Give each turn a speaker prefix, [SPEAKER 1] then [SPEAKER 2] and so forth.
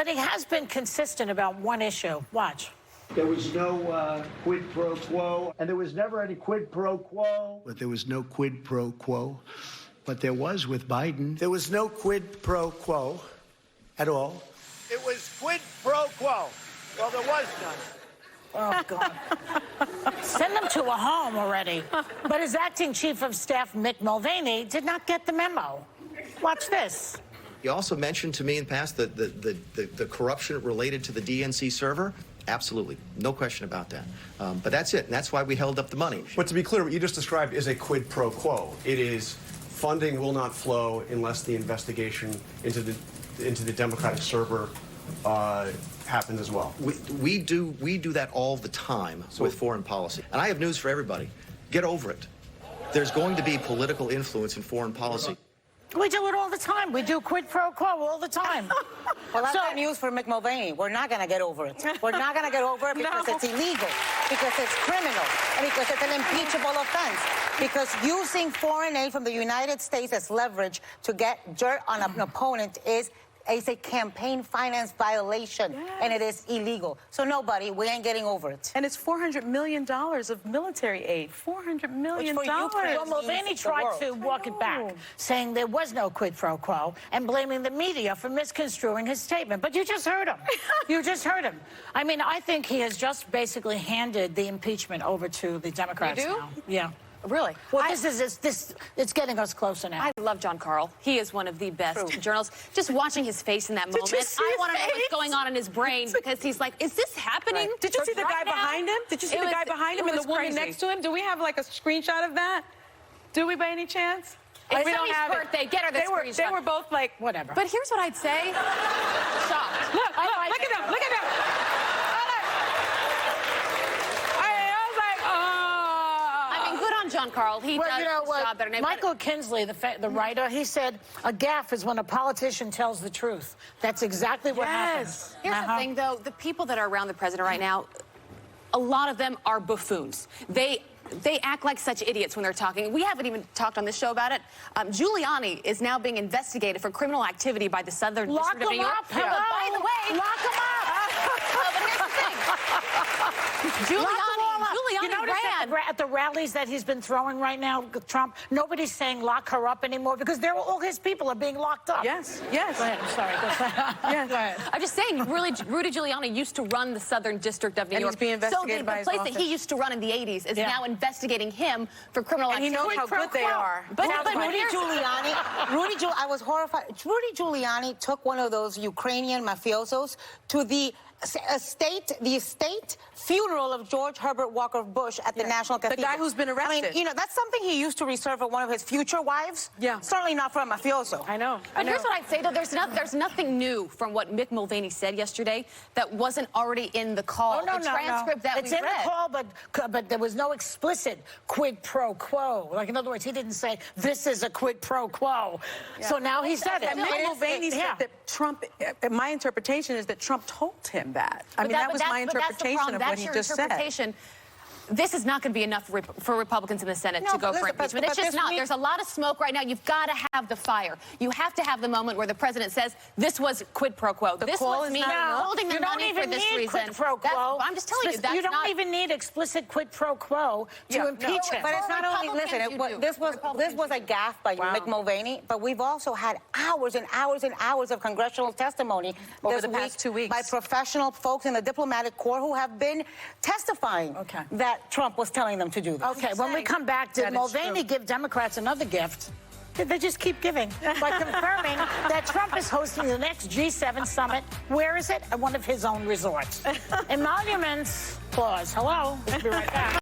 [SPEAKER 1] But he has been consistent about one issue. Watch.
[SPEAKER 2] There was no quid pro quo, and there was never any quid pro quo. But there was no quid pro quo. But there was with Biden. There was no quid pro quo at all. It was quid pro quo. Well, there was none.
[SPEAKER 1] Oh, God. Send him to a home already. But his acting chief of staff, Mick Mulvaney, did not get the memo. Watch this.
[SPEAKER 3] He also mentioned to me in the past the corruption related to the DNC server. Absolutely. No question about that. But that's it. And that's why we held up the money.
[SPEAKER 4] But to be clear, what you just described is a quid pro quo. It is funding will not flow unless the investigation into the Democratic server happens as well.
[SPEAKER 3] We do that all the time with foreign policy. And I have news for everybody. Get over it. There's going to be political influence in foreign policy.
[SPEAKER 1] We do it all the time. We do quid pro quo all the time.
[SPEAKER 5] Well, that's not news for Mick Mulvaney. We're not going to get over it. We're not going to get over it because it's illegal, because it's criminal, and because it's an impeachable offense. Because using foreign aid from the United States as leverage to get dirt on an opponent is a campaign finance violation, and it is illegal. So nobody, we ain't getting over it.
[SPEAKER 6] And it's $400 million of military aid. $400 million.
[SPEAKER 1] Well, Mulvaney tried to walk it back, saying there was no quid pro quo and blaming the media for misconstruing his statement. But you just heard him. You just heard him. I mean, I think he has just basically handed the impeachment over to the Democrats now. Yeah.
[SPEAKER 7] Really?
[SPEAKER 1] Well, it's getting us closer now.
[SPEAKER 7] I love John Karl. He is one of the best journalists. Just watching his face in that moment, I want to know what's going on in his brain, because he's like, is this happening?
[SPEAKER 6] Right. Did you see the guy behind him? Did you see the guy behind him and the woman next to him? Do we have like a screenshot of that? Do we by any chance?
[SPEAKER 7] It's we don't have birthday. Get her the screenshot.
[SPEAKER 6] They were both like,
[SPEAKER 1] whatever.
[SPEAKER 7] But here's what I'd say. Shocked.
[SPEAKER 6] Look at them. Look at them.
[SPEAKER 7] John Karl, he does his job better.
[SPEAKER 1] Michael Kinsley, the writer, he said a gaffe is when a politician tells the truth. That's exactly what happens.
[SPEAKER 7] Here's the thing, though. The people that are around the president right now, a lot of them are buffoons. They act like such idiots when they're talking. We haven't even talked on this show about it. Giuliani is now being investigated for criminal activity by the Southern District of New York.
[SPEAKER 1] Lock him up.
[SPEAKER 7] By the way,
[SPEAKER 1] lock him up.
[SPEAKER 7] But here's the thing. Giuliani ran.
[SPEAKER 1] At the rallies that he's been throwing right now, Trump, nobody's saying lock her up anymore because all his people are being locked up.
[SPEAKER 6] Yes.
[SPEAKER 1] Go ahead. I'm sorry. Go ahead.
[SPEAKER 7] I'm just saying, really, Rudy Giuliani used to run the Southern District of New York.
[SPEAKER 6] He's being investigated by his
[SPEAKER 7] the place
[SPEAKER 6] office.
[SPEAKER 7] that he used to run in the 80s is now investigating him for criminal activity.
[SPEAKER 6] And he knows how good they are.
[SPEAKER 5] But Rudy Giuliani, I was horrified. Rudy Giuliani took one of those Ukrainian mafiosos to the estate funeral of George Herbert Walker Bush at the National Cathedral.
[SPEAKER 6] The guy who's been arrested.
[SPEAKER 5] I mean, that's something he used to reserve for one of his future wives.
[SPEAKER 6] Yeah.
[SPEAKER 5] Certainly not for a mafioso.
[SPEAKER 6] I know.
[SPEAKER 7] But here's what I'd say, though. There's nothing new from what Mick Mulvaney said yesterday that wasn't already in the call.
[SPEAKER 1] The
[SPEAKER 7] transcript that
[SPEAKER 1] it's
[SPEAKER 7] we
[SPEAKER 1] in
[SPEAKER 7] read.
[SPEAKER 1] the call, but there was no explicit quid pro quo. Like, in other words, he didn't say, this is a quid pro quo. Yeah. So now he said it.
[SPEAKER 6] Mick Mulvaney said that Trump, my interpretation is that Trump told him that. I mean, that was my interpretation of what he just said.
[SPEAKER 7] This is not going to be enough for Republicans in the Senate to go for impeachment. It's just not. There's a lot of smoke right now. You've got to have the fire. You have to have the moment where the president says, this was quid pro quo. This was me holding the money for this reason.
[SPEAKER 1] Quid pro quo.
[SPEAKER 7] I'm just telling you,
[SPEAKER 1] you don't even need explicit quid pro quo to impeach him.
[SPEAKER 5] But it's not only, listen, this was a gaffe by Mick Mulvaney, but we've also had hours and hours and hours of congressional testimony
[SPEAKER 6] over the past 2 weeks
[SPEAKER 5] by professional folks in the diplomatic corps who have been testifying that Trump was telling them to do this.
[SPEAKER 1] Okay, when we come back, did Mulvaney give Democrats another gift? They just keep giving by confirming that Trump is hosting the next G7 summit. Where is it? At one of his own resorts. Emoluments clause. Hello. We'll be right back.